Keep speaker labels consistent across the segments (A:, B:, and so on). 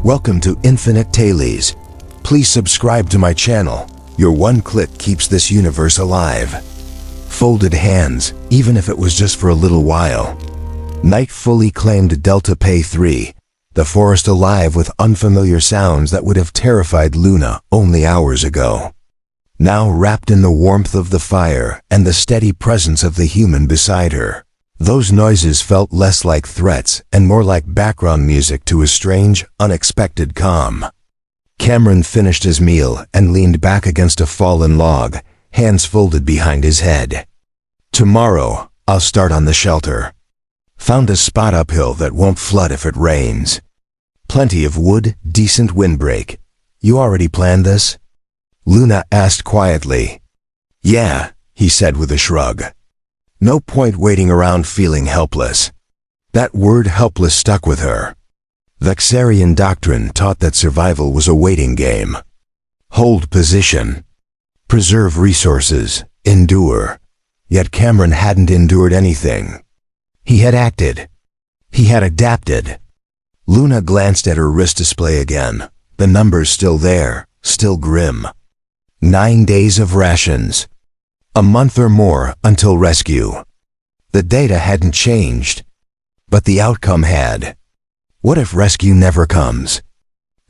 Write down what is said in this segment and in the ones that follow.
A: Welcome to Infinite Tales. Please subscribe to my channel. Your one click keeps this universe alive. Folded hands, even if it was just for a little while. Night fully claimed Delta Pay 3, the forest alive with unfamiliar sounds that would have terrified Luna only hours ago. Now wrapped in the warmth of the fire and the steady presence of the human beside her, those noises felt less like threats and more like background music to a strange, unexpected calm. Cameron finished his meal and leaned back against a fallen log, hands folded behind his head. Tomorrow, I'll start on the shelter. Found a spot uphill that won't flood if it rains. Plenty of wood, decent windbreak. You already planned this? Luna asked quietly. Yeah, he said with a shrug. No point waiting around feeling helpless. That word helpless stuck with her. Vexarian doctrine taught that survival was a waiting game. Hold position. Preserve resources. Endure. Yet Cameron hadn't endured anything. He had acted. He had adapted. Luna glanced at her wrist display again. The numbers still there, still grim. 9 days of rations. A month or more until rescue. The data hadn't changed, but the outcome had. What if rescue never comes?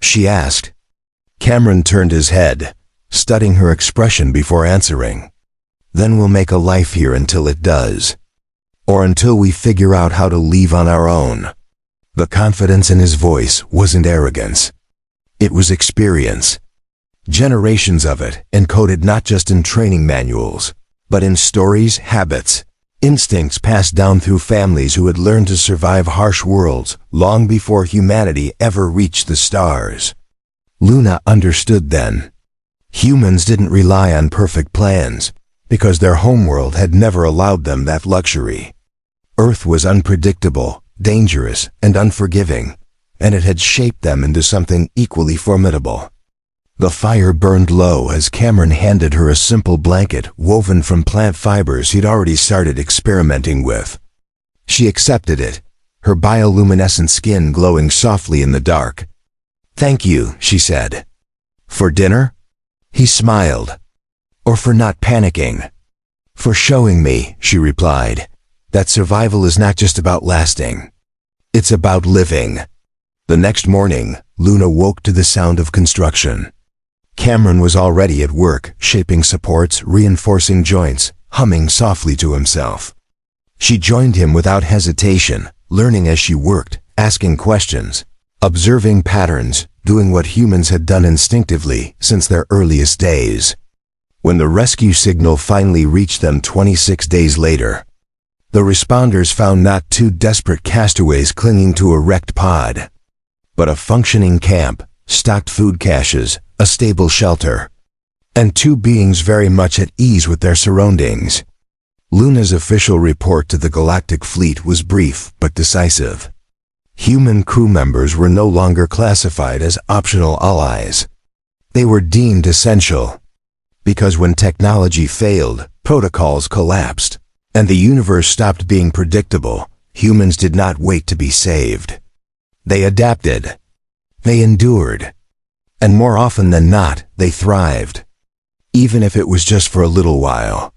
A: She asked. Cameron turned his head, studying her expression before answering. Then we'll make a life here until it does. Or until we figure out how to leave on our own. The confidence in his voice wasn't arrogance. It was experience. Generations of it, encoded not just in training manuals, but in stories, habits, instincts passed down through families who had learned to survive harsh worlds long before humanity ever reached the stars. Luna understood then. Humans didn't rely on perfect plans, because their homeworld had never allowed them that luxury. Earth was unpredictable, dangerous, and unforgiving, and it had shaped them into something equally formidable. The fire burned low as Cameron handed her a simple blanket woven from plant fibers he'd already started experimenting with. She accepted it, her bioluminescent skin glowing softly in the dark. "Thank you," she said. "For dinner?" He smiled. "Or for not panicking?" "For showing me," she replied, "that survival is not just about lasting. It's about living." The next morning, Luna woke to the sound of construction. Cameron was already at work, shaping supports, reinforcing joints, humming softly to himself. She joined him without hesitation, learning as she worked, asking questions, observing patterns, doing what humans had done instinctively since their earliest days. When the rescue signal finally reached them 26 days later, the responders found not two desperate castaways clinging to a wrecked pod, but a functioning camp, stocked food caches, a stable shelter, and two beings very much at ease with their surroundings. Luna's official report to the Galactic Fleet was brief but decisive. Human crew members were no longer classified as optional allies. They were deemed essential. Because when technology failed, protocols collapsed, and the universe stopped being predictable, humans did not wait to be saved. They adapted. They endured. And more often than not, they thrived. Even if it was just for a little while.